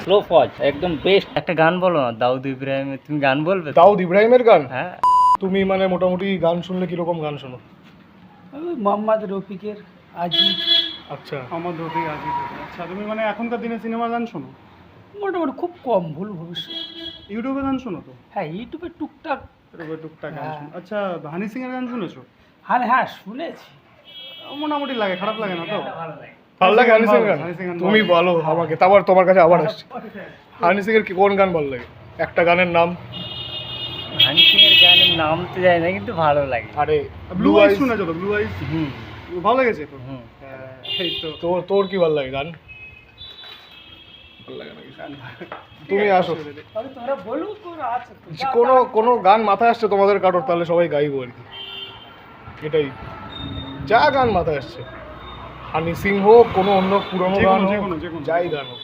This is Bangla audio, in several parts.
স্লো ফজ একদম বেস্ট একটা গান বলো না, দাউদ ইব্রাহিমের। তুমি গান বলবে? দাউদ ইব্রাহিমের গান? হ্যাঁ। তুমি মানে মোটামুটি গান শুনলে কিরকম গান শোনো? মোহাম্মদ রফিকের আজিজ। আচ্ছা, আমার রফিক আজিজ। আচ্ছা, তুমি মানে এখনকার দিনে সিনেমা গান শোনো? মোটামুটি খুব কম, ভুল ভবিষ্যৎ। ইউটিউবে গান শোনো তো? হ্যাঁ, ইউটিউবে টুকটাক। ইউটিউবে টুকটাক গান হ্যাঁ। শোনো। আচ্ছা, হানি সিং এর গান শুনেছো? হ্যাঁ শুনেছি। মোটামুটি লাগে, খারাপ লাগে না তো? ভালো লাগে হানি সিং গান? হানি সিং গান তুমি বলো আমাকে, তারপর তোমার কাছে আবার আসছি। হানি সিং এর কোন গান ভালো লাগে? একটা গানের নাম। হানি সিং এর গানের নাম তো জানি না, কিন্তু ভালো লাগে। আরে ব্লু আইজ শুনেছো তো? ব্লু আইজ হুম ভালো লেগেছে তো? হুম। হ্যাঁ, এই তো। তোর কি ভালো লাগে গান? ভালো লাগে নাকি? তুমি আসো, তবে তোমরা বলো তোর আছে তো। কোনো গান মাথায় আসছে তোমাদের কারোর, তাহলে সবাই গাইবো আর কি। এটাই, যা গান মাথায় আসছে, হানি সিং হোক, কোনো অন্য পুরোনো গান হোক, যেকোনো। যাই গান হোক।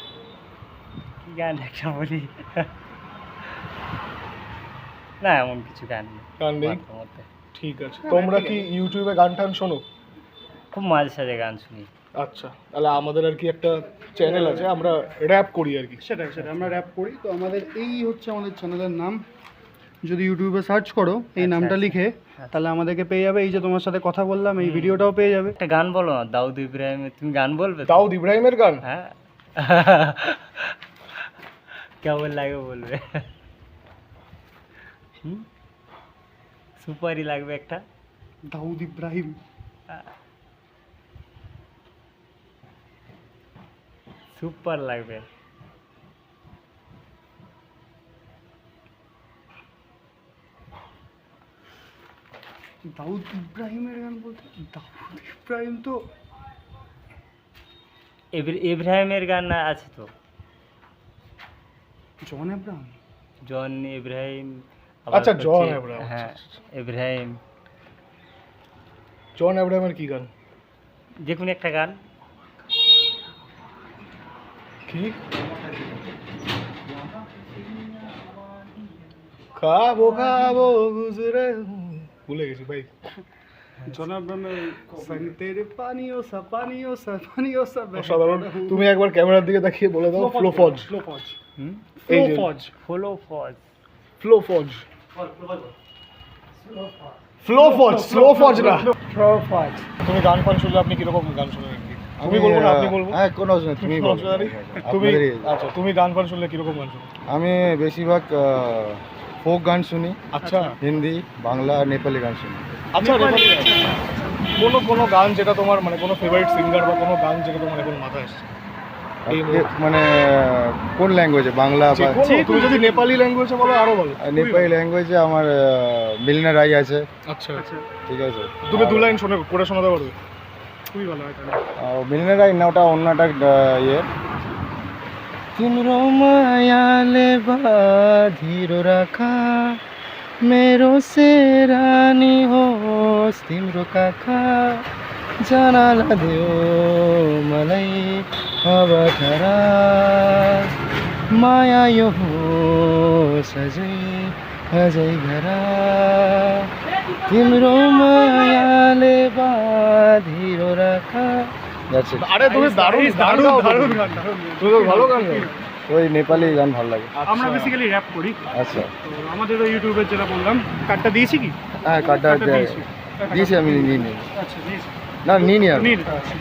কি গান একটা বলি? না, এমন কিছু গান নেই গান নেই? মাথার মধ্যে। ঠিক আছে, তোমরা কি ইউটিউবে গান টান শোনো? খুব মাঝে সাঝে গান শুনি। আচ্ছা, তাহলে আমাদের আর কি একটা চ্যানেল আছে, আমরা র্যাপ করি আর কি। সেটাই আমরা র্যাপ করি তো। আমাদের এই হচ্ছে আমাদের চ্যানেলের নাম। যদি ইউটিউবে সার্চ করো এই নামটা লিখে, তাহলে আমাদেরকে পেয়ে যাবে। এই যে তোমার সাথে কথা বললাম, এই ভিডিওটাও পেয়ে যাবে। একটা গান বলো না, দাউদ ইব্রাহিমের। তুমি গান বলবে? দাউদ ইব্রাহিমের গান? হ্যাঁ। কেমন লাগে বলবে? সুপারই লাগবে একটা। দাউদ ইব্রাহিম। সুপার লাগবে। দাউদ ইব্রাহিমের গান বলতে দাউদ ইব্রাহিম তো ইব্রাহিমের গান আছে তো, জন ইব্রাহিম। জন ইব্রাহিম। আচ্ছা, জন ইব্রাহিম। হ্যাঁ, ইব্রাহিম। জন ইব্রাহিমের কি গান? যে কোনো একটা গান। কি খাবো গুজরে, ভুলে গেছি ভাই। জন ইব্রাহিমের তেরে পানিও সা অসাধারণ। তুমি একবার ক্যামেরার দিকে তাকিয়ে বলে দাও, ফ্লো ফজ। ফ্লো ফজ। এই ফ্লো যে ফজ। ফলো ফজ। ফ্লো ফজ, ফ্লো ফজ, স্লো ফজ না। প্রফাজ। তুমি গান ফান শুনলে আপনি কিরকম গান শুনেন আর কি? তুমি বলবো না আপনি বলবো? হ্যাঁ, কোনো অসুবিধা নেই, তুমি বলো। তুমি আপনাদেরই- আচ্ছা, তুমি গান ফান শুনলে কিরকম গান শুনো? আমি বেশিরভাগ ফোক গান শুনি, আচ্ছা হিন্দি, বাংলা আর নেপালি গান শুনি। আচ্ছা, কোনো গান যেটা তোমার মানে কোনো ফেভারিট সিঙ্গার বা কোনো গান যেটা তোমার এখন মাথায় আসছে এই মানে কোন ল্যাঙ্গুয়েজে, বাংলা বা তুমি যদি নেপালি ল্যাঙ্গুয়েজে বলো আরো ভালো। নেপালি ল্যাঙ্গুয়েজে আমার মিলনা রাই আছে। আচ্ছা, ঠিক আছে, তুমি দু লাইন শুনে করে শোনাতে পারবে? খুবই ভালো হয় তাহলে। মিলনা রাই না, ওটা অন্যটা ইয়ে। तिम्रो मायाले बाँधिरो राखा मेरो सेरानी होस् तिम्रो काखा जनाला देऊ मलाई अब ठरा माया यो होस् अझै अझै घरा तिम्रो मायाले बाँधिरो राखा। আরে তুমি দারুণ দারুণ দারুণ গান, তুমি তো ভালো গান গাও। ওই নেপালি গান ভালো লাগে। আমরা বেসিক্যালি র্যাপ করি। আচ্ছা, তো আমাদেরও ইউটিউবে যেটা বললাম, কার্ডটা দিয়েছি কি? হ্যাঁ, কার্ডটা দিয়েছি। দিয়েছি, আমি নিয়ে নিই। আচ্ছা, দিয়েছি। না, নিয়ে নি আমি। নিয়ে নিতে পারছি।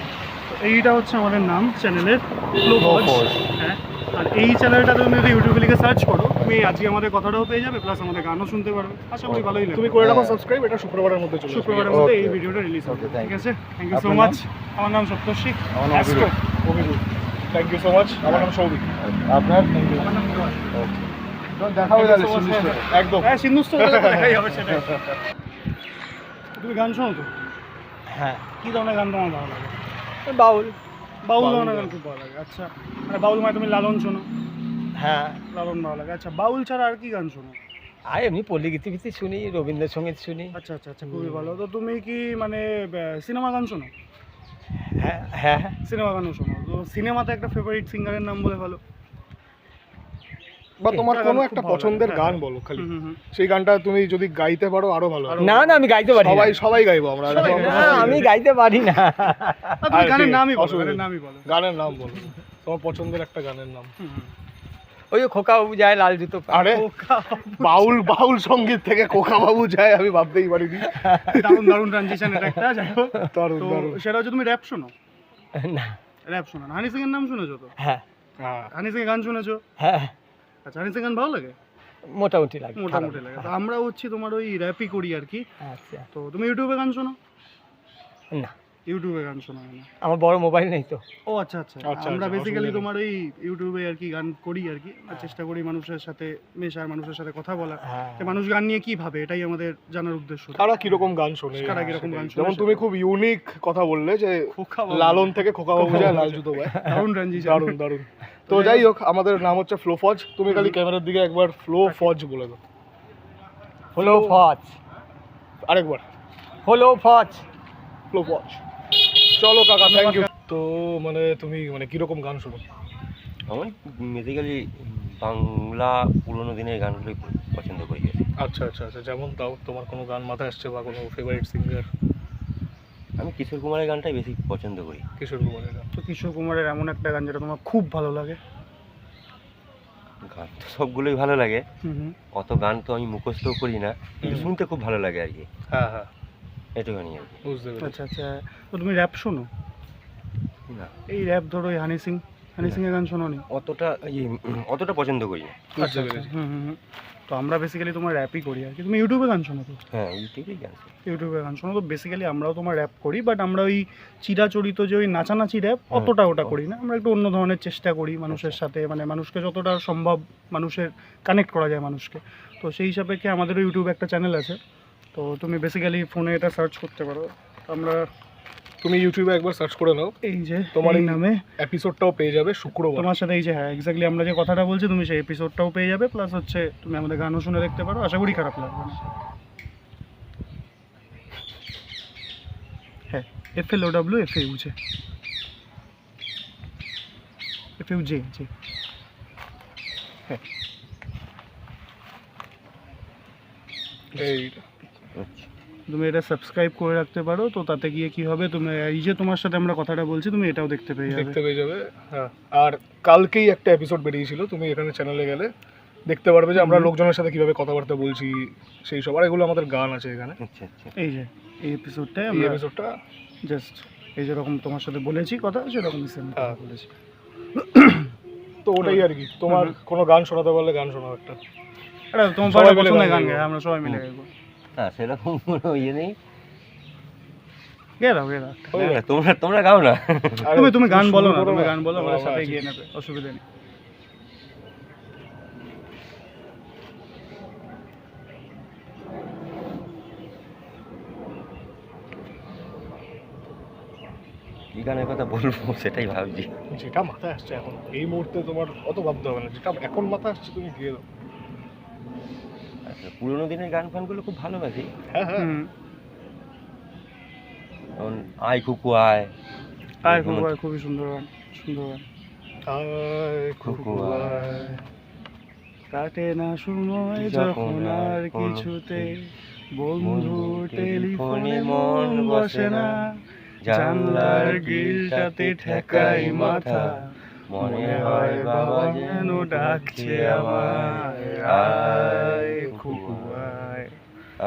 তো এইটা হচ্ছে আমাদের নাম চ্যানেলের, ফ্লো Flow ফজ। Foj। হ্যাঁ, আর এই চ্যানেলটা তুমি যদি ইউটিউবে লিখে সার্চ করো, তুমি আজকে আমাদের কথাটাও পেয়ে যাবে, প্লাস আমাদের গানও শুনতে পারবে। আশা করি ভালোই লাগবে। তুমি করে রাখো হ্যাঁ। সাবস্ক্রাইব, এটা শুক্রবারের মধ্যে চলে আসবে। শুক্রবারের মধ্যে এই Okay. ভিডিওটা রিলিজ হবে। Okay, thank ঠিক you. আছে, থ্যাংক ইউ সো আপনার মাচ। আমার নাম সপ্তর্ষি। আমার নাম astro. Abhirup. Thank you so much. আমার নাম সৌভিক। আপনার আমার নাম জয়। দেখা হয়ে যাবে সুনিশ্চিত। একদম। হ্যাঁ, সিন্ধুস্থল গেলে তো দেখাই হবে সেটাই। তুমি গান শোনো তো? হ্যাঁ, কি ধরনের গান তোমার ভালো লাগে? বাউল। বাউল ধরনের গান খুব ভালো লাগে। আচ্ছা, মানে বাউল মানে তুমি লালন শোনো? হ্যাঁ, লালন ভালো লাগে। আচ্ছা, বাউল ছাড়া আর কি গান শোনো? আর এমনি পল্লী গীতি শুনি, রবীন্দ্রসঙ্গীত শুনি। আচ্ছা আচ্ছা আচ্ছা, খুবই ভালো। তো তুমি কি মানে সিনেমা গান শোনো? হ্যাঁ হ্যাঁ হ্যাঁ। সিনেমা গানও শোনো? তো সিনেমাতে একটা ফেভারিট সিঙ্গারের নাম বলে ভালো। বা তোমার একটা কোনো গান একটা খুব ভালো পছন্দের লাগে, গান বলো খালি, সেই গানটা তুমি যদি গাইতে পারো আরো ভালো হয়। না না আমি গাইতে পারি না। সবাই গাইবো আমরা। না আমি গাইতে পারি না। তুমি গানের নামই বলো, অসুবিধা গানের নেই। নামই বলো। গানের নাম বলো, তোমার পছন্দের একটা গানের নাম। ওই যে খোকা বাবু যায় লাল জুতো পরে। আরে বাউল সঙ্গীত থেকে কোকা বাবু যায় আমি ভাবতেই পারিনি। দারুণ দারুণ ট্রানজিশন এটা একটা, যাই হোক। দারুণ তো দারুণ। সেটা হচ্ছে তুমি র্যাপ শোনো? না। র্যাপ শোনো না? হানি সিং এর নাম শুনেছো তো? হ্যাঁ হ্যাঁ হানি সিং এর গান শুনেছো? হ্যাঁ আচ্ছা, হানি সিং গান ভালো লাগে? মোটামুটি লাগে। মোটামুটি লাগে। তো আমরা হচ্ছে তোমার ওই র্যাপই করি আর কি। আচ্ছা তো তুমি ইউটিউবে গান শোনো? না ইউটিউবে গান শোনো না? আমার বড় মোবাইল নেই তো। ও আচ্ছা আচ্ছা। আচ্ছা, আমরা আচ্ছা, বেসিক্যালি অসুবিধা নেই। তোমার ওই ইউটিউবে আর কি গান করি আর কি। আমরা চেষ্টা করি মানুষের সাথে মেশার, মানুষের সাথে কথা বলা, হ্যাঁ যে মানুষ গান নিয়ে কি ভাবে, এটাই আমাদের জানার উদ্দেশ্য। তারা কিরকম গান শোনে, কারা কিরকম গান শোনে যেমন সেটা। তুমি খুব ইউনিক কথা বললে যে খোকা বাবু। লালন থেকে খোকা বাবু যায় লাল জুতো ভাই। দারুণ ট্রানজিশন। দারুণ দারুণ। তো যাই হোক, আমাদের নাম হচ্ছে ফ্লো ফজ। তুমি খালি ক্যামেরার দিকে একবার ফ্লো ফজ বলে দাও হলো ফজ, আরেকবার, হলো ফজ। ফ্লো ফজ। চলো কাকা, থ্যাংক ইউ। তো মানে তুমি মানে কিরকম গান শোনো? আমার বেসিক্যালি বাংলা পুরোনো দিনের গানগুলোই পছন্দ করি আর কি। আচ্ছা আচ্ছা আচ্ছা, যেমন তাও তোমার কোনো গান মাথায় আসছে বা কোনো ফেভারিট সিঙ্গার? আমি কিশোর কুমারের গানটাই বেশি পছন্দ করি। কিশোর কুমারের গান। তো কিশোর কুমারের এমন একটা গান যেটা তোমার খুব ভালো লাগে? গান তো সবগুলোই ভালো লাগে, হুম। অত গান তো আমি মুখস্থও করি না, কিন্তু শুনতে খুব ভালো লাগে আর কি, হ্যাঁ হ্যাঁ, এটুখানি আর কি। বুঝতে পেরেছি। আচ্ছা আচ্ছা। তো তুমি র্যাপ শোনো? না এই র্যাপ ধরো এই হানি সিং এর গান শোনো নি? অতটা পছন্দ করি না। বুঝতে পেরেছি। হুম। তো আমরা বেসিক্যালি তোমার র্যাপই করি আর কি। তুমি ইউটিউবে গান শোনো তো? হ্যাঁ ইউটিউবেই গান শুনি। ইউটিউবে গান শোনো তো? বেসিক্যালি আমরাও তোমার র্যাপ করি, বাট আমরা ওই চিরাচরিত যে ওই নাচানাচি র্যাপ অতটা ওটা করি না। আমরা একটু অন্য ধরনের চেষ্টা করি মানুষের সাথে, মানে মানুষকে যতটা সম্ভব মানুষের কানেক্ট করা যায় মানুষকে। তো সেই হিসাবে কি আমাদেরও ইউটিউবে একটা চ্যানেল আছে, তো তুমি বেসিক্যালি ফোনে এটা সার্চ করতে পারো। আমরা তুমি ইউটিউবে একবার সার্চ করে নাও, এই যে তোমার তোমার এই নামে এপিসোডটাও পেয়ে যাবে শুক্রবার। তোমার সাথে এই যে, হ্যাঁ এক্স্যাক্টলি আমরা যে কথাটা বলছি তুমি সেই এপিসোডটাও পেয়ে যাবে, প্লাস হচ্ছে তুমি আমাদের গানও শুনে দেখতে পারো। আশা করি খারাপ লাগবে না। হ্যাঁ, FLOW FAUJ জি। হ্যাঁ, এই আচ্ছা তুমি এটা সাবস্ক্রাইব করে রাখতে পারো। তো তাতে গিয়ে কি হবে, তুমি এই যে তোমার সাথে আমরা কথাটা বলছি তুমি এটাও দেখতে পেয়ে যাবে। দেখতে পেয়ে যাবে। হ্যাঁ, আর কালকেই একটা এপিসোড বেরিয়েছিল, তুমি এখানে চ্যানেলে গেলে দেখতে পারবে যে আমরা লোকজনের সাথে কিভাবে কথাবার্তা বলছি সেই সব, আর এগুলো আমাদের গান আছে এখানে। আচ্ছা আচ্ছা। এই যে এই এপিসোডটায় এই আমরা এপিসোডটা জাস্ট এই যেরকম তোমার সাথে বলেছি কথা, সেরকমই সেম হ্যাঁ। বলেছি। তো ওটাই আর কি। তোমার কোনো গান শোনাতে পারলে গান শোনাও একটা। আরে তোমার সবাই মিলে পছন্দের গান গান গাইবো। গাই, আমরা সবাই মিলে গাইবো। না সেরকম কোনো ইয়ে নেই। গেয়ে দাও একটা। না, তোমরা গাও না। আরে, তুমি গান বলো না, শুরু করো তুমি না। গান বলো, আমাদের বাবা, সাথে ঠিক। গিয়ে নেবে, অসুবিধা নেই। কি গানের কথা বলবো সেটাই ভাবছি। যেটা মাথায় আসছে এখন এই মুহূর্তে, তোমার অত ভাবতে হবে না, যেটা এখন মাথায় আসছে তুমি গিয়ে দাও। আচ্ছা, পুরোনো দিনের গান ফানগুলো খুব ভালোবাসি। হ্যাঁ হ্যাঁ, হুম। যেমন আয় কুকু আয়, আর খুবই সুন্দর গান, সুন্দর গান। আয় কুকু আয়, কাটে না সময় যখন আর কিছুতে, বন্ধু টেলিফোনে মন বসে না, জানলার গ্রিলটাতে ঠেকাই মাথা, মনে হয় বাবা যেন ডাকছে আমায়, আয় কুকু আয়,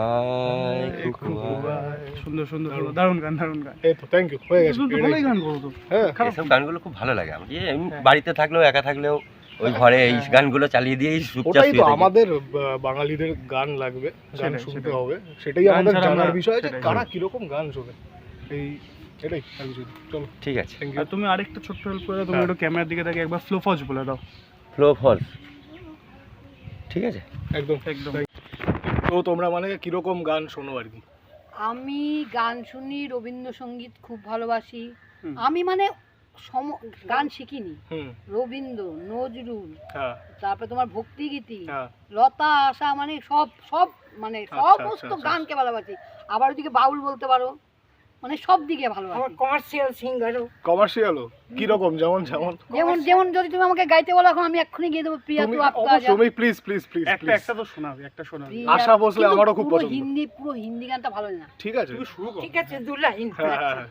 আয় কুকু কুকু আয়। আয়। সুন্দর সুন্দর সুন্দর, দারুণ গান, দারুণ গান। এই তো থ্যাংক ইউ, হয়ে গেছে। তুমি তো ভালোই গান করো তো। হ্যাঁ, এসব গানগুলো খুব ভালো লাগে আমার। এমনি বাড়িতে থাকলেও একা থাকলেও ওই ঘরে এই গানগুলো চালিয়ে দিয়েই চুপচাপ ওটাই তো শুয়ে থাকি। আমাদের বাঙালিদের গান লাগবে, গান সেটাই, শুনতে সেটাই। হবে, সেটাই গান আমাদের ছাড়া জানার আমরা- বিষয় যে সেটাই। কারা কিরকম গান শোনে। এই এটাই actually। চলো, ঠিক আছে। থ্যাংক আর ইউ। তুমি আরেকটা ছোট্ট হেল্প করে দাও, তুমি হ্যাঁ। একটু ক্যামেরার দিকে তাকিয়ে একবার ফ্লো ফজ বলে দাও। ফ্লো ফল, ঠিক আছে। একদম একদম। তো তোমরা মানে কিরকম গান শোনো আর কি? আমি গান শুনি, রবীন্দ্রসঙ্গীত খুব ভালোবাসি। হুম। আমি মানে গান শিখিনি। হুম, রবীন্দ্র, নজরুল, হ্যাঁ তারপরে তোমার ভক্তিগীতি, হ্যাঁ, লতা, আশা, মানে সব সব মানে আচ্ছা, সমস্ত আচ্ছা, গানকে ভালোবাসি। আবার ওদিকে বাউল বলতে পারো, মানে সব দিকে ভালো আমার আছে। কমার্শিয়াল সিঙ্গারও কমার্শিয়ালও কিরকম যেমন যেমন যেমন যেমন যদি তুমি আমাকে গাইতে বলো এখন আমি এক্ষুনি গিয়ে দেবো প্রিয়া তুমি তু আপকা যা। তুমি প্লিজ প্লিজ প্লিজ একটা একটা তো শোনাবে, একটা শোনাবে। প্রিয়া- আশা ভোসলে কিন্তু আমারও খুব পুরো পছন্দ। পুরো হিন্দি গানটা ভালো না। ঠিক আছে তুমি শুরু করো। ঠিক আছে 2 লাইন হ্যাঁ হ্যাঁ হ্যাঁ,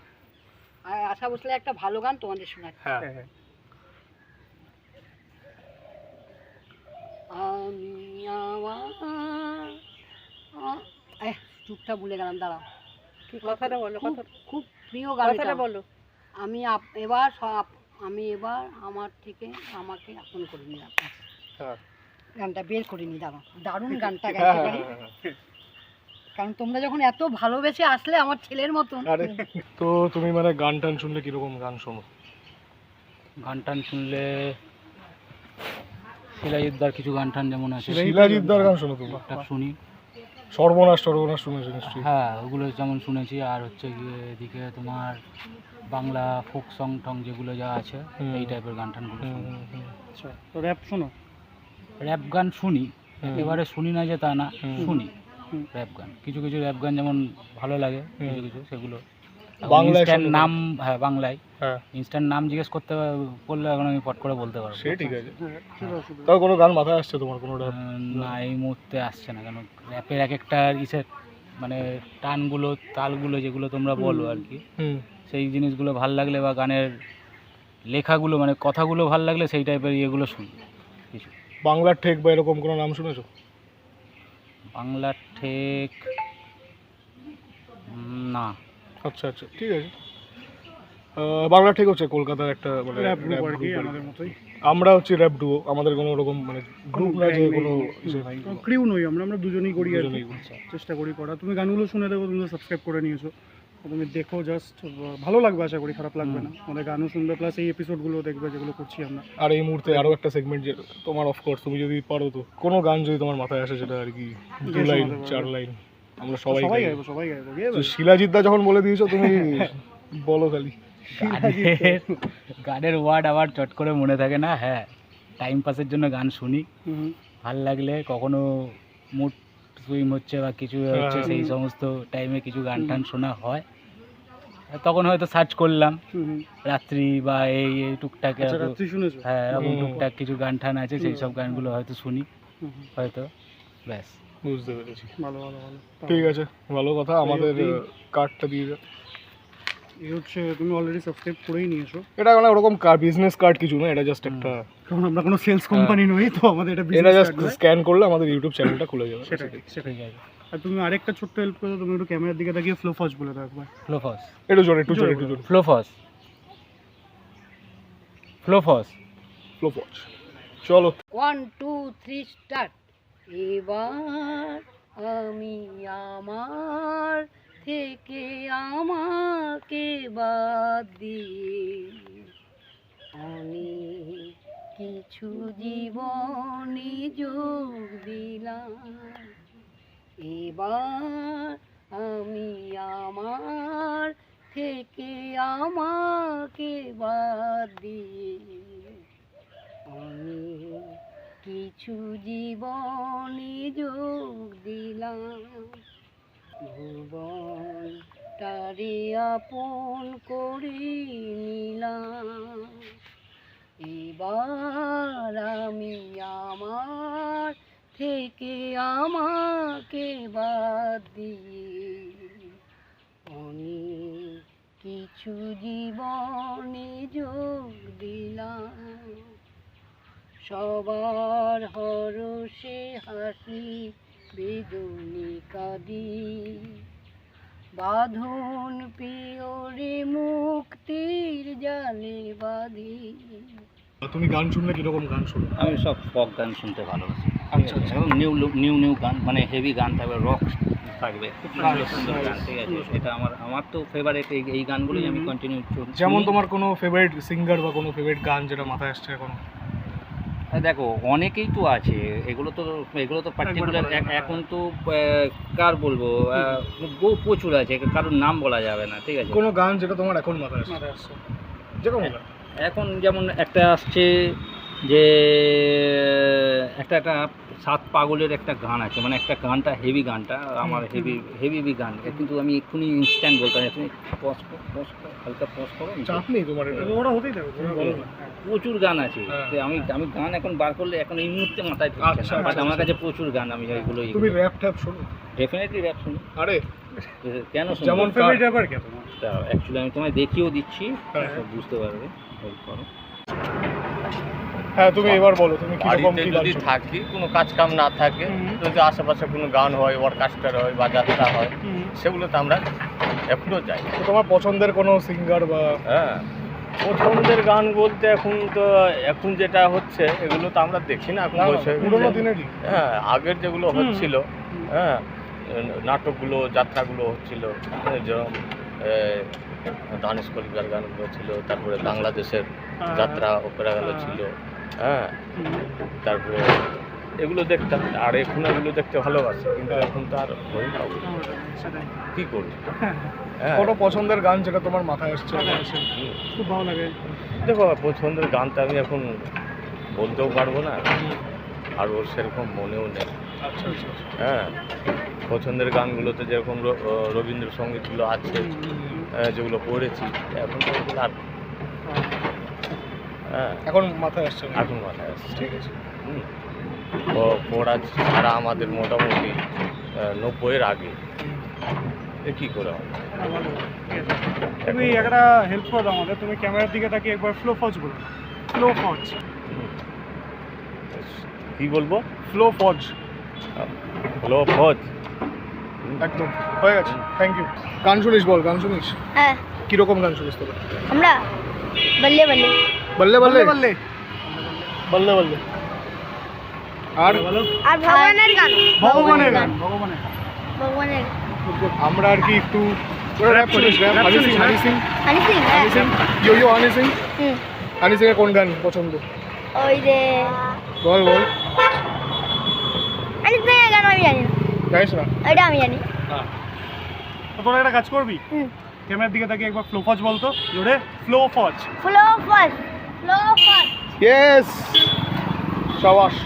আর আশা ভোসলে একটা ভালো গান তোমাদের শোনাচ্ছি। হ্যাঁ হ্যাঁ, হ্যাঁ। আমি আমার চুপটা ভুলে গেলাম, দাঁড়াও। কথাটা বলো, খুব খুব প্রিয় গান কথাটা এটা। বলো। আমি এবার আমার থেকে আমাকে আপন করে নিলাম। হ্যাঁ। গানটা বের করে নি, দাঁড়াও। দারুণ গানটা হ্যাঁ, গাইতে হ্যাঁ, পারি, হ্যাঁ, হ্যাঁ। কারণ তোমরা যখন এত ভালোবেসে আসলে আমার ছেলের মতন। আরে তো তুমি মানে গান টান শুনলে কিরকম গান শোনো? গান টান শুনলে শিলাজিৎদার কিছু গান টান যেমন আছে শিলাজিৎদার গান শোনো তুমি? টুকটাক শুনি। সর্বনাশ শুনেছো নিশ্চয়ই? হ্যাঁ, ওগুলো যেমন শুনেছি। আর হচ্ছে গিয়ে এদিকে তোমার বাংলা ফোক সং টং যেগুলো যা আছে এই টাইপের গান টানগুলো শুনি। আচ্ছা, তো র‍্যাপ শোনো? র্যাপ গান শুনি, একেবারে শুনি না যে তা না, শুনি হুম। র্যাপ গান। কিছু কিছু র্যাপ গান যেমন ভালো লাগে, কিছু কিছু সেগুলো বাংলায় ইনস্ট্যান্ট শোনো? নাম, হ্যাঁ বাংলায় হ্যাঁ ইনস্ট্যান্ট নাম জিজ্ঞেস করতে বললে এখন আমি পট করে বলতে পারবো সে ঠিক আছে। সেটা অসুবিধা তাও কোনো গান মাথায় আসছে তোমার কোনো rap? না, এই মুহূর্তে আসছে না। কেন র্যাপের এক একটা ইসের মানে টানগুলো তালগুলো যেগুলো তোমরা বলো আর কি, হুম সেই জিনিসগুলো ভাল লাগলে বা গানের লেখাগুলো মানে কথাগুলো ভাল লাগলে সেই টাইপের ইয়েগুলো শুনি কিছু। বাংলার ঠেক বা এরকম কোনো নাম শুনেছো? বাংলার ঠেক না। আচ্ছা আচ্ছা ঠিক আছে। বাংলা ঠেক হচ্ছে কলকাতার একটা মানে র‍্যাপ গ্রুপ rap আর কি, group আর কি। আমাদের মতোই। আমরা হচ্ছে র্যাপ ডুও, আমাদের কোনো রকম মানে গ্রুপ না যে কোনো ইসে নাই। ক্রিউ নই আমরা, আমরা দুজনেই করি আর কি। দুজনেই। চেষ্টা করি করা। তুমি গানগুলো শুনে দেখো, তুমি সাবস্ক্রাইব করে নিয়েছো, তুমি দেখো, জাস্ট ভালো লাগবে, আশা করি খারাপ লাগবে না। আমাদের গানও শুনবে, প্লাস এই এপিসোডগুলো দেখবে যেগুলো করছি আমরা। আর এই মুহূর্তে আরো একটা সেগমেন্ট যে তোমার অফকোর্স তুমি যদি পারো তো কোনো গান যদি তোমার মাথায় আসে সেটা আর কি 2 লাইন 4 লাইন আমরা সবাই সবাই গাই। গাইবো, সবাই গাইবো, গেয়ে তো শিলাজিৎদা যখন বলে দিয়েছো তুমি বলো খালি। গানের ওয়ার্ড আবার চট করে মনে থাকে না। হ্যাঁ, টাইম পাসের জন্য গান শুনি, ভাল লাগলে কখনো মুড সুইং হচ্ছে বা কিছু হচ্ছে সেই সমস্ত টাইমে কিছু গান টান শোনা হয়। তখন হয়তো সার্চ করলাম রাত্রি বা এই এই টুকটাক আচ্ছা, এরকম- রাত্রি শুনেছো? হ্যাঁ এরকম টুকটাক কিছু গান টান আছে, সেই সব গানগুলো হয়তো শুনি হয়তো, ব্যাস। বুঝতে পেরেছি। ভালো ভালো ভালো। ঠিক আছে, ভালো কথা। আমাদের কার্ডটা দিয়ে দাও। এই হচ্ছে, তুমি অলরেডি সাবস্ক্রাইব করেই নিয়েছো, এটা মানে ওরকম বিজনেস কার্ড কিছু না, এটা জাস্ট একটা, কারণ আমরা কোনো সেলস কোম্পানি নই, তো আমাদের এটা এটা বিজনেস জাস্ট স্ক্যান করলে আমাদের ইউটিউব চ্যানেলটা খুলে যাবে। সেটাই সেটাই। ঠিক আছে। আর তুমি আরেকটা ছোট্ট হেল্প করো, তুমি একটু ক্যামেরার দিকে তাকিয়ে ফ্লোফজ বলে দাও একবার। ফ্লোফস, একটু জোরে একটু জোরে একটু জোরে। ফ্লোফস, ফ্লোফস। ফ্লোপচ। চলো 1 2 3 স্টার্ট। এবার আমি আমার থেকে আমাকে বাদ দিয়ে অনেক কিছু জীবনে যোগ দিলাম। এবার আমি আমার থেকে আমাকে বাদ দিয়ে অনেক কিছু জীবনে যোগ দিলাম। ভুবনটারে আপন করে নিলাম। এবার আমি আমার থেকে আমাকে বাদ দিয়ে অনেক কিছু জীবনে যোগ দিলাম। সবার হরষে হাসি বেদনী কাঁদি, বাঁধন প্রিয়রে মুক্তির জালে বাঁধি। তুমি গান শুনলে কিরকম গান শোনো? আমি সব ফক গান শুনতে ভালোবাসি। আচ্ছা আচ্ছা। এবং নিউ গান, মানে হেভি গান থাকবে, রক থাকবে, খুব সুন্দর সুন্দর গান, ঠিক আছে। এটা আমার তো ফেভারিট, এই গানগুলোই আমি কন্টিনিউ যেমন তোমার কোনো ফেভারিট সিঙ্গার বা কোনো ফেভারিট গান যেটা মাথায় আসছে এখন? দেখো অনেকেই তো আছে, এগুলো তো পার্টিকুলার এখন তো কার বলবো, প্রচুর আছে, কারোর নাম বলা যাবে না, ঠিক আছে। কোনো গান যেটা তোমার এখন মাথায় আসছে? যে কোনো গান। এখন যেমন একটা আসছে যে একটা সাত পাগলের একটা গান আছে, মানে একটা গানটা হেভি, গানটা আমার হেভি গান, কিন্তু আমি এক্ষুনি ইনস্ট্যান্ট বলতে পারি, তুমি পজ হালকা পজ করো। চাপ নেই তোমার এটা। ওরা হতেই থাকবে, তুমি বলো না। প্রচুর গান আছে, তো আমি গান এখন বার করলে এখন এই মুহূর্তে মাথায় ঢুকছে না, বাট আমার কাছে প্রচুর গান, আমি ওইগুলো তুমি র্যাপ ট্যাপ শোনো? ডেফিনেটলি র্যাপ শুনি। আরে কেন শুনি? যেমন ফেভারিট র্যাপার কে তোমার? অ্যাকচুয়ালি আমি তোমায় দেখিয়েও দিচ্ছি, বুঝতে পারবে, হেল্প করো। হ্যাঁ তুমি এবার বলো, তুমি কি রকম বাড়িতে কি গান যদি শোনো? থাকি, কোনো কাজ কাম না থাকে, যদি আশেপাশে কোনো গান হয়, অর্কেস্ট্রা হয় বা যাত্রা হয়, সেগুলোতে আমরা এখনও যাই। তো তোমার পছন্দের কোনো সিঙ্গার বা হ্যাঁ, পছন্দের গান বলতে এখন যেটা হচ্ছে এগুলো তো আমরা দেখি না এখন বসে। পুরোনো দিনেরই? হ্যাঁ, আগের যেগুলো হচ্ছিল, হ্যাঁ, নাটকগুলো, যাত্রাগুলো হচ্ছিল, যেরকম দানেশ কলিকার গানগুলো ছিল, তারপরে বাংলাদেশের যাত্রা অপেরাগুলো ছিল, হ্যাঁ, তারপরে এগুলো দেখতাম। আর এখন এগুলো দেখতে ভালোবাসি, কিন্তু এখন তো আর হই না, কী করি। হ্যাঁ, কোনো পছন্দের গান যেটা তোমার মাথায় আসছে? খুব ভালো লাগে। দেখো, পছন্দের গানটা আমি এখন বলতেও পারবো না, আর ওর সেরকম মনেও নেই। আচ্ছা আচ্ছা। হ্যাঁ, পছন্দের গানগুলোতে যেরকম রবীন্দ্রসঙ্গীতগুলো আছে, যেগুলো পড়েছি, এখন তো ওগুলো আর হ্যাঁ এখন মাথায় আসছে না? এখন মাথায় আসছে। ঠিক আছে। পড়া ছাড়া আমাদের মোটামুটি 90-এর আগে এ কী করে হবে? তুমি একটা হেল্প করো আমাদের, তুমি ক্যামেরার দিকে তাকিয়ে একবার ফ্লো ফজ বলো। ফ্লো ফজ। কী বলবো? ফ্লো ফজ। হ্যালো ফজ। একদম হয়ে গেছে, থ্যাংক ইউ। গান শুনিস? বল, গান শুনিস? হ্যাঁ কিরকম গান শুনিস তোরা? আমরা বললে বললে বললে বললে বললে বললে বললে। আর আর ভগবানের গান ভগবানের গান। ভগবানের আমরা আর কি একটু র্যাপ শুনিস? র্যাপ হানি সিং, হানি সিং, হানি সিং হানি সিং, ইয়ো হানি সিং। হুম হানি সিং এর কোন গান পছন্দ? ওই যে বল বল। হানি সিং এর গান আমি জানি না, জানিস না? ওইটা আমি জানি। তো তোরা একটা কাজ করবি, হুম ক্যামেরার দিকে তাকিয়ে একবার ফ্লো ফজ বলতো জোরে। ফ্লো ফজ। ফ্লো ফজ, ফ্লো ফজ। ইয়েস, শাবাশ।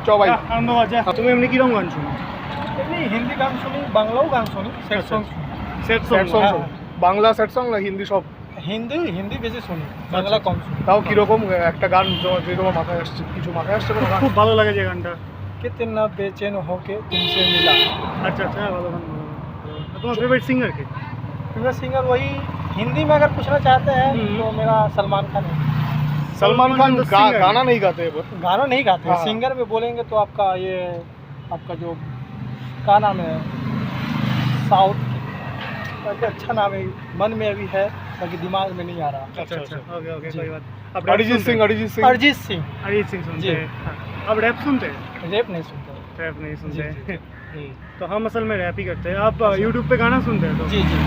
চ ভাই। আনন্দ বাজা। তুমি এমনি কিরকম গান শুনো? এমনি হিন্দি গান শুনি, বাংলাও গান শুনি, set song. Set sad song শোনো? বাংলা স্যাড সং না হিন্দি সব? হিন্দি বেশি শুনি, বাংলা কম শুনি। তাও কিরকম একটা গান যে তোমার মাথায় আসছে? কিছু মাথায় আসছে কোনো গান? খুব ভালো লাগে যে গানটা। कितना बेचैन होके तुमसे मिला। আচ্ছা আচ্ছা, ভালো গান, ভালো গান। তোমার ফেভারিট সিঙ্গার কে? फेवरेट सिंगर वही हिंदी में अगर पूछना चाहते हैं तो मेरा सलमान खान है। सलमान खान तो singer गाना नहीं गाते हैं पर। गाना नहीं गाते, हाँ। सिंगर में बोलेंगे तो आपका ये आपका जो क्या नाम है साउथ, बाकी अच्छा नाम है, मन में अभी है, बाकी दिमाग में नहीं आ रहा। अच्छा अच्छा, ओके ओके, जी। कोई बात। आप अरिजीत सिंह, अरिजीत सिंह। अरिजीत सिंह। अरिजीत सिंह सुनते जी। हैं? हाँ। आप रैप सुनते हैं? रैप नहीं सुनते। रैप नहीं सुनते जी, हैं। तो हम असल में रैप ही करते हैं। आप यूट्यूब पे गाना सुनते हैं? तो जी जी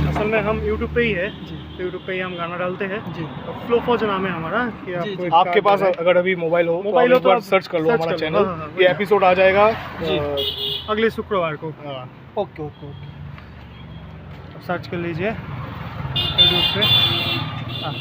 असल में हम यूट्यूब पे ही है, जी तो यूट्यूब पे ही हम गाना डालते हैं। जी। फ्लो फौज नाम है हमारा। कि जी, आपको जी। एक आपके कार्ड पास है। अगर अभी मोबाइल हो मोबाइल तो हो आप तो एक बार आप सर्च कर लो सर्च हमारा कर लो, चैनल। हाँ, हाँ, ये एपिसोड आ जाएगा। जी। अगले शुक्रवार को ओके ओके ओके। सर्च कर लीजिए यूट्यूब पे। हाँ।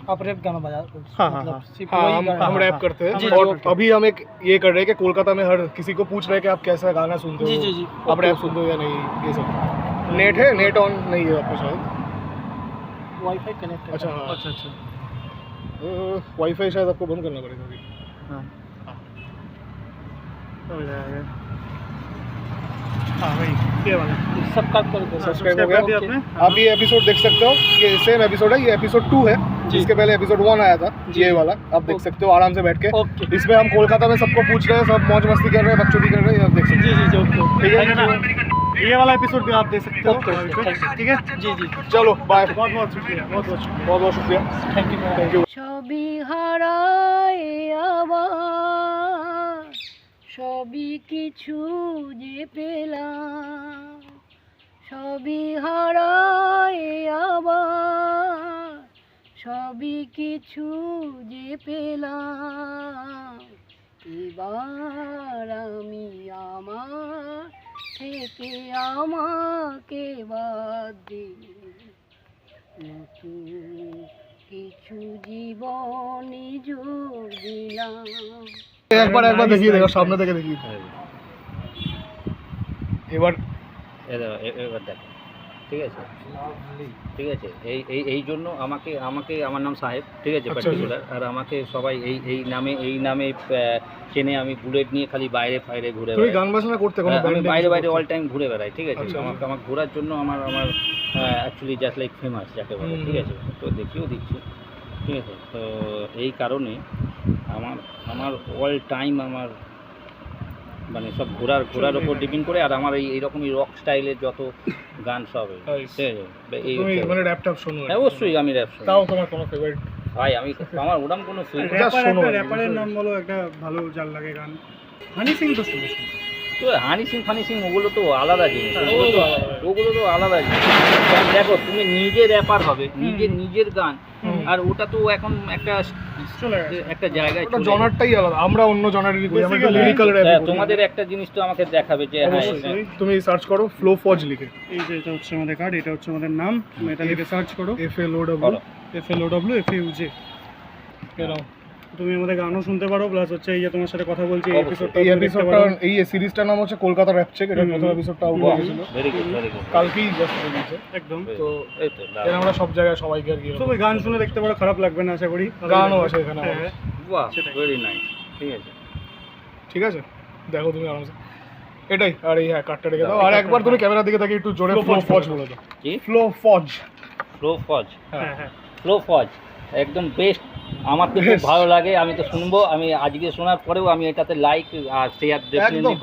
आप रैप गाना बजा हाँ, हाँ, हाँ। सिर्फ हाँ, वही हम गाना। हम रैप हाँ, करते हैं। जी, और जी, ओके। अभी हम एक ये कर रहे हैं कि कोलकाता में हर किसी को पूछ रहे हैं कि आप कैसा गाना सुनते हो। जी, जी, जी। आप ओके, रैप ओके। सुनते हो या नहीं, ये सब। नेट है? नेट ऑन नहीं है आपका शायद? वाईफाई कनेक्ट है। अच्छा हाँ, अच्छा अच्छा। वाईफाई शायद आपको बंद करना पड़ेगा अभी। हाँ हो जाएगा। हाँ वही ये वाला। सब्सक्राइब कर दो। सब्सक्राइब हो कर गया? दिया आपने? आप ये एपिसोड देख सकते हो, ये सेम एपिसोड है, ये एपिसोड 2 है। जिसके पहले एपिसोड 1 आया था, ये वाला आप देख सकते हो आराम से बैठ के। ओके। इसमें हम कोलकाता में सबको पूछ रहे हैं, सब मौज मस्ती कर रहे हैं, बकचोदी कर रहे हैं, ये आप देख सकते जी जी जी ओके हो। ठीक है ना, ये वाला एपिसोड भी आप देख सकते हो। ओके, ओके, वहीं पे, ठीक है? जी जी चलो बाय। बहुत बहुत शुक्रिया, बहुत बहुत शुक्रिया। बहुत बहुत शुक्रिया, थैंक यू। Thank you. সবই হারায় আবার, সবই কিছু যে পেলাম, সবই হারায় আবার, সবই কিছু যে পেলাম, এবার আমি আমার থেকে আমাকে বাদ দিয়ে নতুন কিছু জীবনে যোগ দিলাম। একবার দেখিয়ে দেখো, সামনে থেকে দেখিয়ে এবার এবার দেখো, ঠিক আছে ঠিক আছে। এই জন্য আমাকে আমার নাম সাহেব, ঠিক আছে, পার্টিকুলার। আর আমাকে সবাই এই নামে চেনে। আমি বুলেট নিয়ে খালি বাইরে ফাইরে ঘুরে তুমি বেড়াই। গান বাজনা করতে কোনো আমি ব্যান্ডে বাইরে অল টাইম ঘুরে বেড়াই, ঠিক আছে। আচ্ছা। আমার ঘোরার জন্য আমার অ্যাকচুয়ালি জাস্ট লাইক ফেমাস যাকে বলে, ঠিক আছে। তো দেখিও দিচ্ছি, ঠিক আছে। তো এই কারণে আমার অল টাইম আমার মানে সব ঘোরার উপর ডিপেন্ড করে। আর আমার এইরকমই রক স্টাইলের যত গান সব ঠিক আছে। এই তুমি মানে র‍্যাপ ট্যাপ শোনো? হ্যাঁ, অবশ্যই আমি র‍্যাপ শুনি। তাও তোমার কোনো ফেভারিট? ভাই আমার ওরকম কোনো র্যাপারের নাম বলো একটা ভালো, যার লাগে গান। হানি সিং তো শুনেছি। তো হানি সিং ওগুলো তো আলাদা জিনিস, ওগুলো তো আলাদা জিনিস। দেখো, তুমি নিজে র্যাপার হবে, নিজের গান, আর ওটা তো এখন একটা জায়গায় ওটা জনারটাই আলাদা। আমরা অন্য জনারেরই করি, আমরা লিরিক্যাল র‍্যাপ করি। তোমাদের একটা জিনিস তো আমাকে দেখাবে যে হ্যাঁ, তুমি সার্চ করো ফ্লো ফজ লিখে। এই যে এটা হচ্ছে আমাদের কার্ড, এটা হচ্ছে আমাদের নাম, তুমি এটা লিখে সার্চ করো FLOW FUJ। এরাও তুমি আমাদের গানও শুনতে পারো, প্লাস হচ্ছে এই যে তোমার সাথে কথা বলছি এই এপিসোডটা, এই সিরিজটার নাম হচ্ছে কলকাতা র‍্যাপ চেক। এটা প্রথম এপিসোডটা আউট হয়েছিল ভেরি গুড কালকেই, জাস্ট হয়েছে একদম। তো এই তো এর আমরা সব জায়গায় সবাইকে আর কি সবাই গান শুনে দেখতে পারো, খারাপ লাগবে না আশা করি। গানও আছে এখানে। হ্যাঁ, বাহ, ভেরি নাইস, ঠিক আছে ঠিক আছে, দেখো তুমি আরামসে এটাই। আর এই হ্যাঁ, কাটটা রেখে দাও। আর একবার তুমি ক্যামেরার দিকে তাকিয়ে একটু জোরে ফ্লো ফজ বলে দাও। কি? ফ্লো ফজ। হ্যাঁ হ্যাঁ ফ্লো ফজ একদম বেস্ট। আমার তো খুব ভালো লাগে, আমি তো শুনবো। আমি আজকে শোনার পরেও আমি এটাতে লাইক আর শেয়ার ডেফিনেটলি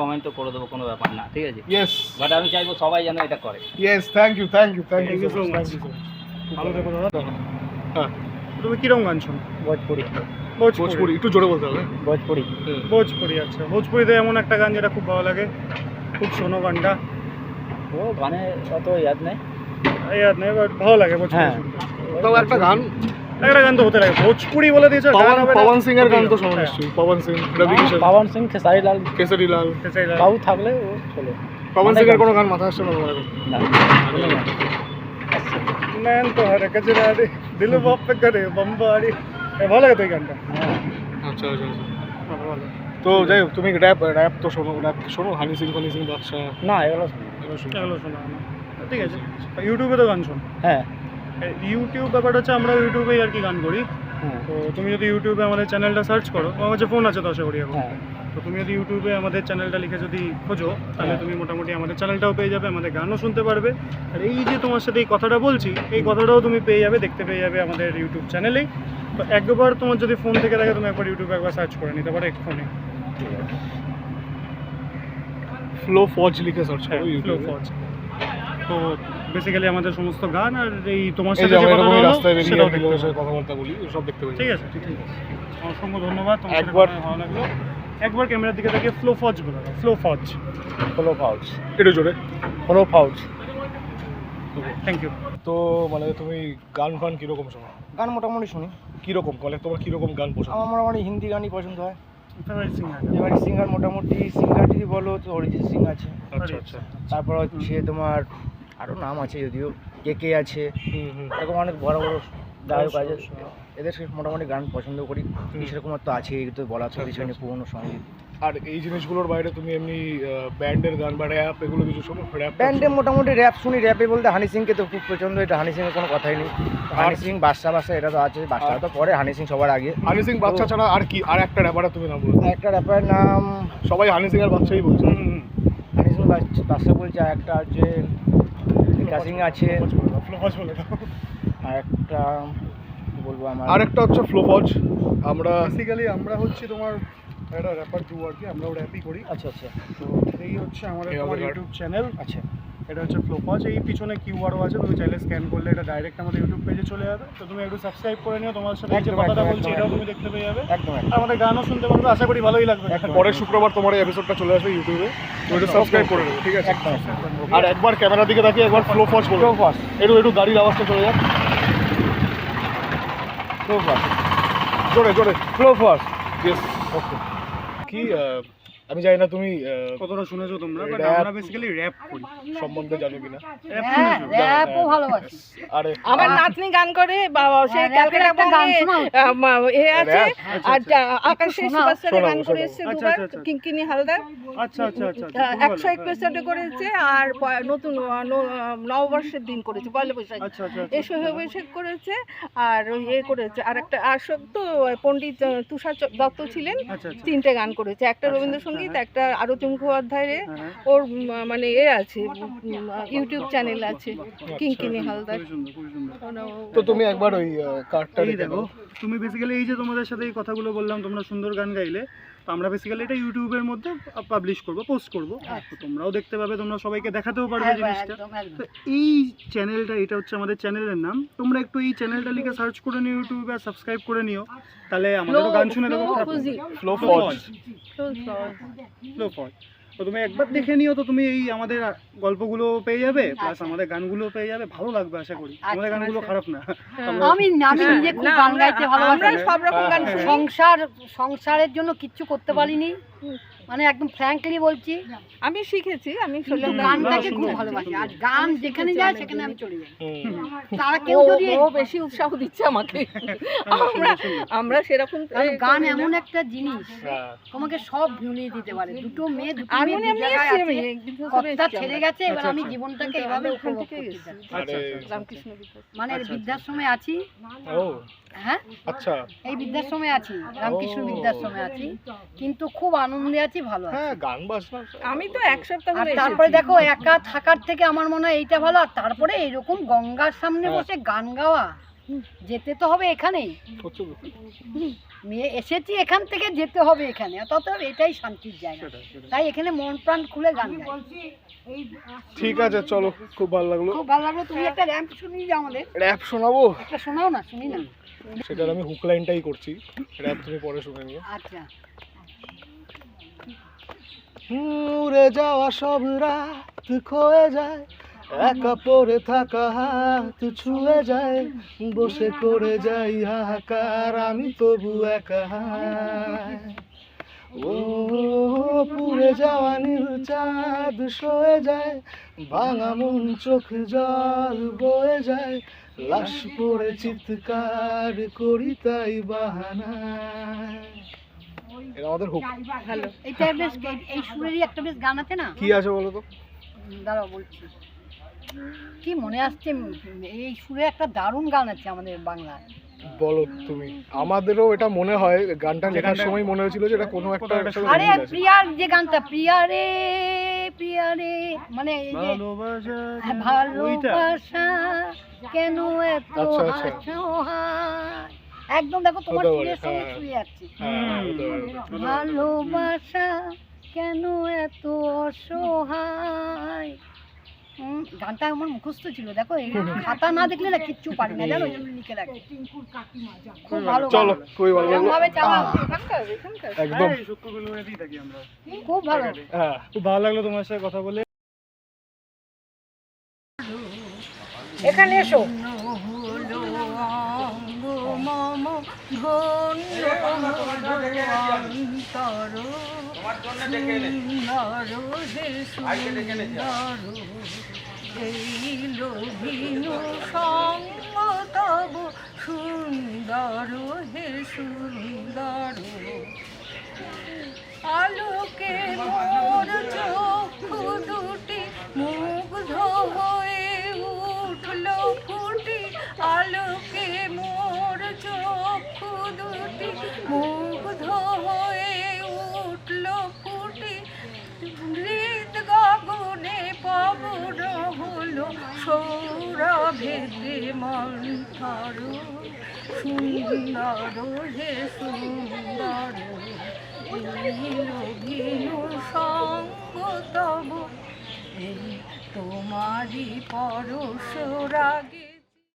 কমেন্টও করে দেবো, কোনো ব্যাপার না, ঠিক আছে। ইয়েস বাট আমি চাইবো সবাই যেন এটা করে। Yes, thank you so much. ভালো থেকো দাদা। হ্যাঁ, তুমি কিরকম গান শোনো? ভোজপুরি ভোজপুরি একটু জোরে বলতে হবে। ভোজপুরি, আচ্ছা। ভোজপুরিতে এমন একটা গান যেটা খুব ভালো লাগে, খুব শোনো গানটা? ও গানে অত ইয়াদ নেই, বাট ভালো লাগে ভোজপুরি শুনতে। তাও একটা গান তো হতে লাগে। ভোজপুরি বলে দিয়েছো, গান হবে না? পবন সিং এর গান তো শোনো নিশ্চয়ই। পবন সিং, রবি কিশোর, পাবন সিং, খেসারি লাল, কেসরি লাল, বাবু থাকলে ও চলে। পবন সিং এর কোনো গান মাথায় আসছে না তোমার এখন? না, নয়ন তো হরে কজরা রে, দিল বাপ পে করে বম্বারি। ভালো লাগে তো এই গানটা। আচ্ছা। ভালো। তো যাই হোক, তুমি র‍্যাপ তো শোনো, র‍্যাপ শোনো? হানি সিং বাদশা? না, এগুলো এগুলো শোনা না, ঠিক আছে। ইউটিউবে তো গান শোনো? হ্যাঁ, ইউটিউব ব্যাপারটা হচ্ছে আমরা ইউটিউবেই আর কি গান করি। তো তুমি যদি ইউটিউবে আমাদের চ্যানেলটা সার্চ করো, আমার কাছে ফোন আছে তো আশা করি এখন। তো তুমি যদি ইউটিউবে আমাদের চ্যানেলটা লিখে যদি খোঁজো, তাহলে তুমি মোটামুটি আমাদের চ্যানেলটাও পেয়ে যাবে, আমাদের গানও শুনতে পারবে। আর এই যে তোমার সাথে এই কথাটা বলছি, এই কথাটাও তুমি পেয়ে যাবে, দেখতে পেয়ে যাবে আমাদের ইউটিউব চ্যানেলেই। তো একবার তোমার যদি ফোন থেকে থাকে, তুমি একবার ইউটিউবে একবার সার্চ করে নিতে পারো এক্ষুনি। ফ্লো ফজ লিখে সার্চ করো ফ্লো ইউটিউবে। ফজ। তো বেসিক্যালি আমাদের সমস্ত গান আর এই তোমার এই সাথে যে যে আমরা কথাটা এরকম হলো, রাস্তায় বেরিয়ে সেটাও লোকের দেখতে সাথে পারো। কথাবার্তা বলি, সব দেখতে পাই। ঠিক আছে, অসংখ্য ধন্যবাদ, তোমার সাথে একবার- কথা ভালো লাগলো। একবার ক্যামেরার দিকে তাকিয়ে ফ্লো ফজ বলে দাও। ফ্লো ফজ। একটু জোরে। Thank you. তো মানে তুমি গান কিরকম শোনো? গান মোটামুটি শুনি। কিরকম মানে তোমার কিরকম গান পছন্দ? আমার মোটামুটি হিন্দি গানই পছন্দ হয়। Favourite singer? এবারে সিঙ্গার মোটামুটি সিঙ্গার যদি বলো তো অরিজিৎ সিং আছে, আচ্ছা। তারপর হচ্ছে তোমার আরও নাম আছে, যদিও কে আছে, হুম। এরকম অনেক বড় বড় গায়ক আছে। এদের মোটামুটি গান পছন্দ করি। কিশোর কুমার তো আছে, এই তো বলা তো কিছু নেই, পুরোনো সঙ্গীত। আর এই জিনিসগুলোর বাইরে তুমি এমনি ব্যান্ডের গান বা র‍্যাপ এগুলো কিছু শোনো? র‍্যাপ ব্যান্ডে মোটামুটি র্যাপ শুনি। র্যাপে বলতে হানি সিংকে তো খুব পছন্দ। এটা হানি সিংয়ের কোনো কথাই নেই। হানি সিং, বাদশা এটা তো আছে। বাদশা তো পরে, হানি সিং সবার আগে। হানি সিং বাদশা ছাড়া আর কি আর একটা র্যাপার তুমি নাম বলো? একটা র্যাপারের নাম সবাই হানি সিং আর বাদশাই বলছে। হানি সিং বাদশা বলছে। আর একটা হচ্ছে মিকা সিং আছে। ফ্লো ফজ বলে দাও। আর একটা কি বলবো, আমার আর একটা হচ্ছে ফ্লো ফজ। আমরা বেসিক্যালি আমরা হচ্ছে তোমার একটা র্যাপার ডু আর কি, আমরাও র্যাপই করি। আচ্ছা। তো এই হচ্ছে আমাদের এই তোমার আমাদের ইউটিউব চ্যানেল। আচ্ছা, এটা হচ্ছে ফ্লো ফজ। এই পিছনে কিউআরও আছে, তুমি চাইলে স্ক্যান করলে এটা ডাইরেক্ট আমাদের ইউটিউব পেজে চলে যাবে। তো তুমি একটু সাবস্ক্রাইব করে নিও, তোমার সাথে যে একদম, কথাটা একদম, বলছি একদম, এটাও একদম। তুমি দেখতে পেয়ে যাবে। একদম আর আমাদের গানও শুনতে পারবে, আশা করি ভালোই লাগবে। পরের শুক্রবার তোমার এই এপিসোডটা চলে আসবে ইউটিউবে, তুমি একটু সাবস্ক্রাইব করে দেবে, ঠিক আছে? একদম। আর একবার ক্যামেরার দিকে তাকিয়ে একবার ফ্লো ফজ বলো। ফ্লো ফজ। একটু গাড়ির আওয়াজটা চলে যাক। ফ্লো ফজ। জোরে ফ্লো ফজ। ইয়েস। ওকে। কি আমি জানি না তুমি কতটা শুনেছো তোমরা, বাট Rap আমরা বেসিক্যালি র্যাপ করি। সম্বন্ধে জানো কিনা? র্যাপ হ্যাঁ শুনেছো? র্যাপও ভালোবাসি। আরে আমার নাতনি গান করে বাবা সে হ্যাঁ, ক্যালকাটা একটা গান বঙ্গে শোনাও। এ আছে Rap? আর আকাশে শোনাও। সুপারস্টারে গান শোনাও, করে শোনাও। এসেছে আচ্ছা, দুবার, আচ্ছা, আচ্ছা। কিঙ্কিনি হালদার আচ্ছা আচ্ছা আচ্ছা আচ্ছা, খুব ভালো। 101 পেসারে করেছে, আর নতুন নববর্ষের দিন করেছে, পয়লা বৈশাখ আচ্ছা আচ্ছা এই শহীদ অভিষেক করেছে, আর ওই করেছে, আর একটা আসক তো পণ্ডিত তুষার দত্ত ছিলেন, আচ্ছা আচ্ছা। 3টে গান করেছে, একটা রবীন্দ্রসঙ্গীত, একটা আরতি মুখোপাধ্যায়ের হ্যাঁ, ওর মানে আছে ইউটিউব চ্যানেল আছে কিঙ্কিনি হালদার। খুবই সুন্দর, খুবই সুন্দর। তো তুমি একবার ওই কার্ডটা এই দেখে দেখো, দাও। তুমি বেসিক্যালি এই যে তোমাদের সাথে এই কথাগুলো বললাম, তোমরা সুন্দর গান গাইলে, তো আমরা বেসিক্যালি এটা ইউটিউবের মধ্যে পাবলিশ করব, পোস্ট করব, তো তোমরাও দেখতে পাবে, তোমরা সবাইকে দেখাতেও পারবে জিনিসটা। একদম একদম। তো এই চ্যানেলটা, এটা হচ্ছে আমাদের চ্যানেলের নাম, তোমরা একটু এই চ্যানেলটা লিখে সার্চ করে নিও ইউটিউবে, আর সাবস্ক্রাইব করে নিও, তাহলে আমাদেরও গান শুনে দেখো। ফ্লো ফজ। ফ্লো ফজ। তো তুমি একবার দেখে নিও, তো তুমি এই আমাদের গল্পগুলো পেয়ে যাবে, প্লাস আমাদের গানগুলো পেয়ে যাবে, ভালো লাগবে আশা করি। আমাদের গানগুলো খারাপ না। আমি নিজে খুব গান গাইতে আমরা ভালোবাসি। সব রকম গান শুনি। সংসারের জন্য কিচ্ছু করতে পারিনি, মানে একদম ফ্র্যাঙ্কলি বলছি, আমি শিখেছি, আমি কিন্তু শুনলাম গানটাকে না, খুব সুন্দর, ভালোবাসি। সুন্দর। আর গান যেখানে যায় সেখানে আমি চলে যাই। হুম। তারা কেউ যদি ও বেশি উৎসাহ দিচ্ছে আমাকে, আমরা সেরকম কারণ গান এমন একটা জিনিস হ্যাঁ। তোমাকে সব ভুলিয়ে দিতে পারে। দুটো মেয়ে হারমোনিয়াম দু নিয়ে জায়গায় এসেছি আছে, আমি, একদিন ধরে কথা এসেছি ছেড়ে আমরা। গেছে, এবার আচ্ছা, আমি আচ্ছা। জীবনটাকে আমরা এভাবে ওখান উপভোগ থেকে করতে এসেছি। চাই। আরে রামকৃষ্ণ বিদ্যাস। মানে আচ্ছা, বৃদ্ধাশ্রমে আছি। ও হ্যাঁ, আচ্ছা। এই বৃদ্ধাশ্রমে আছি, রামকৃষ্ণ ও। বৃদ্ধাশ্রমে আছি, কিন্তু খুব আনন্দে আছি, ভালো আছি। হ্যাঁ, গান বাজনা। আমি তো এক সপ্তাহ আর হলো তারপরে এসেছি। দেখো একা থাকার থেকে আমার মনে হয় এইটা ভালো। আর তারপরে এরকম গঙ্গার সামনে বসে গান গাওয়া, যেতে তো হবে এখানেই, হচ্ছে তো। মেয়ে এসেছি এখান থেকে যেতে হবে এখানে, তত এটাই শান্তির জায়গা। তাই এখানে মন প্রাণ খুলে গান গাই। ঠিক আছে, চলো, খুব ভালো লাগলো। খুব ভালো লাগলো। তুমি একটা র্যাম্প শুনিয়ে যাও আমাদের, র্যাপ শোনাবো? একটা শোনাও না, শুনি না। সেটার আমি হুক লাইনটাই করছি, র্যাপ তুমি পরে শুনে নিও। আচ্ছা। উড়ে যাওয়া সব রাত ক্ষয়ে যায়, একা পড়ে থাকা হাত ছুঁয়ে যায়, বসে করে যাই হাহাকার আমি তবু একা। ও পুড়ে যাওয়া নীল চাঁদ সয়ে যায়, ভাঙা মন চোখ জল বয়ে যায়, লাশ পড়ে চিৎকার করি তাই বাহানা। এটা আমাদের হুক। ভালো। এটা বেশ, এই সুরেরই একটা বেশ গান আছে না? কি আছে বলো তো? দাঁড়াও বলছি, কি মনে আসছে, এই সুরে একটা দারুণ গান আছে আমাদের বাংলায়। বলো তুমি। আমাদেরও এটা মনে হয়, গানটা লেখার সময় মনে হয়েছিল যে এটা কোনো একটা আরে প্রিয়ার যে গানটা, প্রিয়া রে প্রিয়া রে, মানে এই যে ভালোবাসা ভালোবাসা কেন এত আচ্ছা, আচ্ছা। অসহায়, একদম দেখো তোমার হতে পারে, সুরের সঙ্গে হ্যাঁ। ছুঁয়ে যাচ্ছে। ভালো। ভালোবাসা কেন এত অসহায়। গানটা আমার মুখস্থ ছিল, দেখো এই খাতা না দেখলে না কিচ্ছু পারি না, জানো, এজন্য লিখে রাখি। খুব ভালো গান। চলো, খুবই ভালো লাগলো। এরকমভাবে চালাও। একদম। এই সূত্রগুলো রেডি থাকি আমরা। খুব ভালো। হ্যাঁ, খুব ভালো লাগলো তোমার সাথে কথা বলে। এখানে এসো। সুন্দর হে সুন্দর, আলোকে মোর চক্ষু দুটি মুগ্ধ হয়ে উঠল ফুটি, আলোকে মোর চক্ষু দুটি মুগ্ধ হয়ে উঠল ফুটি, হৃদ গগনে পবন হলো সৌরভেতে মন্থর, সুন্দর হে সুন্দর, ভিনু সঙ্গ তব এই তোমারই পরশ রাগে।